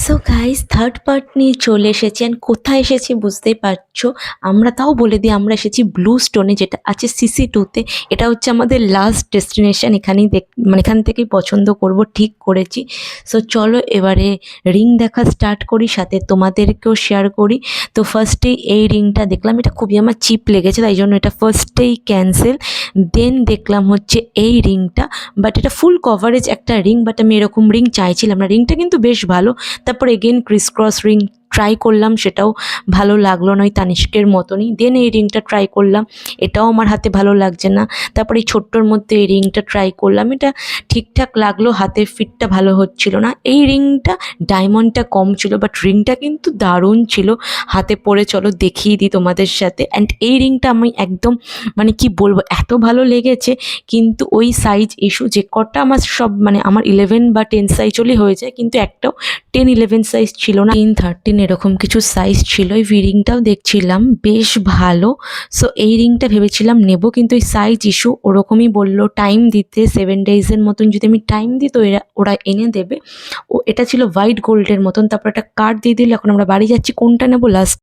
So guys third part নিয়ে চলে এসেছি অ্যান্ড কোথায় এসেছি বুঝতেই পারছো। আমরা তাও বলে দিই, আমরা এসেছি ব্লু স্টোনে, যেটা আছে সিসি 2-তে। এটা হচ্ছে আমাদের লাস্ট ডেস্টিনেশন। এখানেই মানে এখান থেকেই পছন্দ করব, ঠিক করেছি। সো চলো এবারে রিং দেখা স্টার্ট করি, সাথে তোমাদেরকেও শেয়ার করি। তো ফার্স্টেই এই রিংটা দেখলাম, এটা খুবই আমার চিপ লেগেছে, তাই জন্য এটা ফার্স্টেই ক্যান্সেল। দেন দেখলাম হচ্ছে এই রিংটা, বাট এটা ফুল কভারেজ একটা রিং, বাট আমি এরকম রিং চাইছিলাম না। রিংটা কিন্তু বেশ ভালো। তারপর again Chris cross ring try করলাম, সেটাও ভালো লাগলো না, ওই তানিষ্কের মতনই। দেন এই রিংটা ট্রাই করলাম, এটাও আমার হাতে ভালো লাগছে না। তারপর এই ছোট্টর মধ্যে এই রিংটা ট্রাই করলাম, এটা ঠিকঠাক লাগলো, হাতের ফিটটা ভালো হচ্ছিল না। এই রিংটা ডায়মন্ডটা কম ছিল, বাট রিংটা কিন্তু দারুণ ছিল। হাতে পরে চলো দেখিয়ে দিই তোমাদের সাথে। অ্যান্ড এই রিংটা আমি একদম মানে কি বলবো, এত ভালো লেগেছে। কিন্তু ওই সাইজ ইস্যু, যে কটা আমার সব মানে আমার 11 বা 10 সাইজ হলেই হয়ে যায়, কিন্তু একটাও 10-11 সাইজ ছিল না, 10-13 এরকম কিছু সাইজ ছিল। এই রিংটাও দেখছিলাম বেশ ভালো। সো এই রিংটা ভেবেছিলাম নেব, কিন্তু এই সাইজ ইস্যু, ওরকমই বললো টাইম দিতে 7 ডেজের মতন। যদি আমি টাইম দিই তো ওরা এনে দেবে। ও এটা ছিল হোয়াইট গোল্ডের মতন। তারপর একটা কার্ড দিয়ে দিল। এখন আমরা বাড়ি যাচ্ছি, কোনটা নেবো লাস্ট